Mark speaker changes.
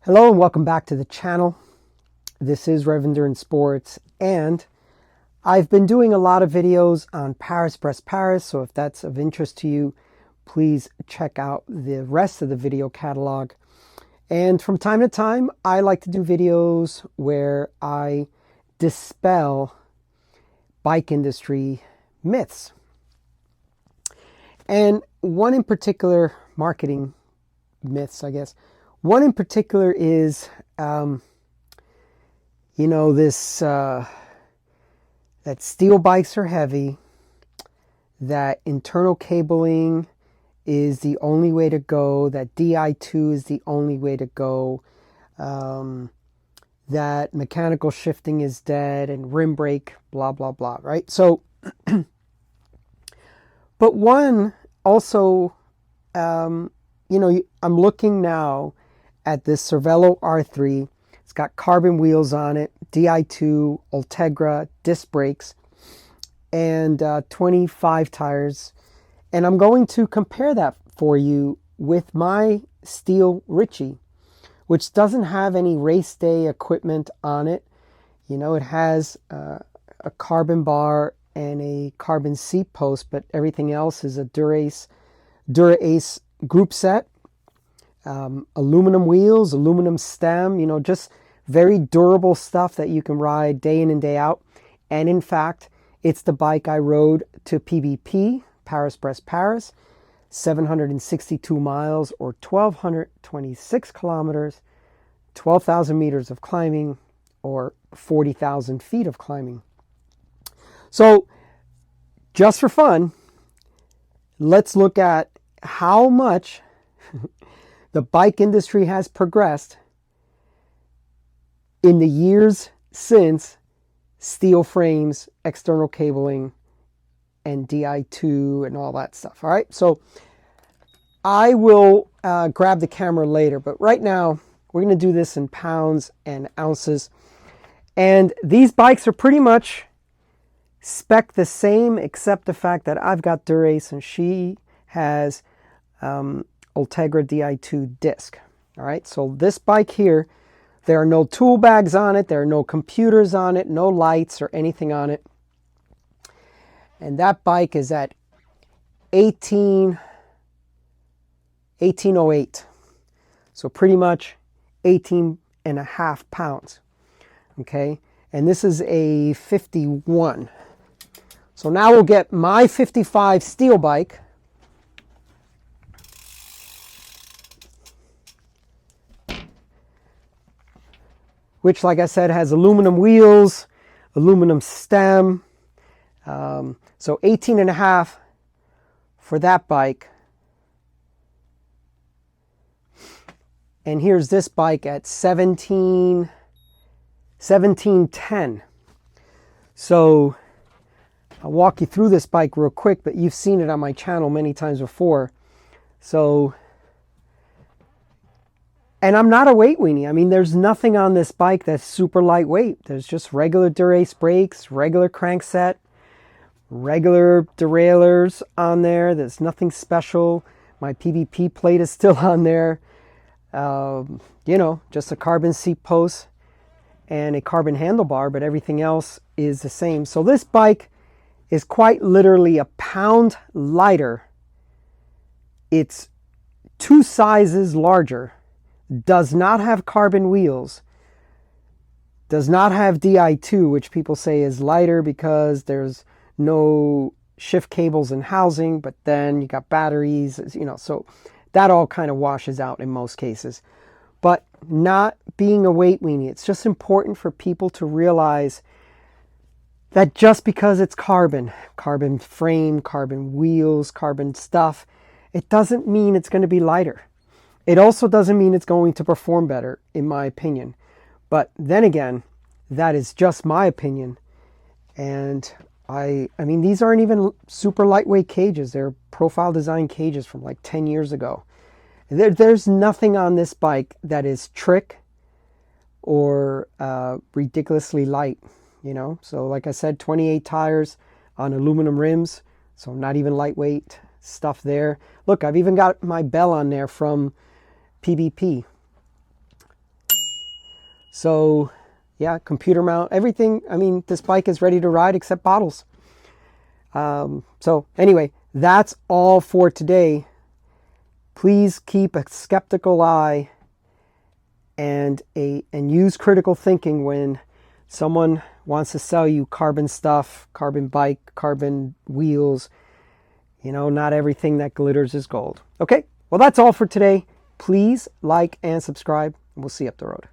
Speaker 1: Hello and welcome back to the channel. This is Revender in Sports, and I've been doing a lot of videos on Paris Brest Paris, so if that's of interest to you, please check out the rest of the video catalog. And from time to time, I like to do videos where I dispel bike industry myths. And one in particular, marketing myths, I guess. One in particular is, this, that steel bikes are heavy, that internal cabling is the only way to go, that Di2 is the only way to go, that mechanical shifting is dead and rim brake, blah, blah, blah, right? So, but one also, I'm looking now at this Cervelo R3. It's got carbon wheels on it, Di2, Ultegra, disc brakes, and 25 tires. And I'm going to compare that for you with my steel Ritchie, which doesn't have any race day equipment on it. It has a carbon bar and a carbon seat post, but everything else is a Dura-Ace group set. Aluminum wheels, aluminum stem, just very durable stuff that you can ride day in and day out. And in fact, it's the bike I rode to PBP, Paris Brest Paris, 762 miles or 1,226 kilometers, 12,000 meters of climbing or 40,000 feet of climbing. So just for fun, let's look at how much the bike industry has progressed in the years since steel frames, external cabling, and Di2 and all that stuff. All right, so I will grab the camera later, but right now we're going to do this in pounds and ounces. And these bikes are pretty much spec the same, except the fact that I've got Dura-Ace and she has Ultegra Di2 Disc. All right, so this bike here, there are no tool bags on it, there are no computers on it, no lights or anything on it. And that bike is at 1808. So pretty much 18.5 pounds. Okay, and this is a 51. So now we'll get my 55 steel bike. Which, like I said, has aluminum wheels, aluminum stem. So 18.5 for that bike. And here's this bike at 1710. So I'll walk you through this bike real quick, but you've seen it on my channel many times before. So, and I'm not a weight weenie. I mean, there's nothing on this bike that's super lightweight. There's just regular Dura-Ace brakes, regular crankset, regular derailleurs on there. There's nothing special. My PVP plate is still on there. Just a carbon seat post and a carbon handlebar, but everything else is the same. So this bike is quite literally a pound lighter. It's 2 sizes larger. Does not have carbon wheels, does not have Di2, which people say is lighter because there's no shift cables and housing, but then you got batteries, so that all kind of washes out in most cases. But not being a weight weenie, it's just important for people to realize that just because it's carbon frame, carbon wheels, carbon stuff, it doesn't mean it's going to be lighter. It also doesn't mean it's going to perform better, in my opinion. But then again, that is just my opinion. And I mean, these aren't even super lightweight cages. They're profile design cages from like 10 years ago. There's nothing on this bike that is trick or ridiculously light, So like I said, 28 tires on aluminum rims. So not even lightweight stuff there. Look, I've even got my bell on there from PBP. So yeah, computer mount, everything. I mean, this bike is ready to ride except bottles. So anyway, that's all for today. Please keep a skeptical eye and use critical thinking when someone wants to sell you carbon stuff, carbon bike, carbon wheels. You know, not everything that glitters is gold. Okay, well, that's all for today. Please like and subscribe, and we'll see you up the road.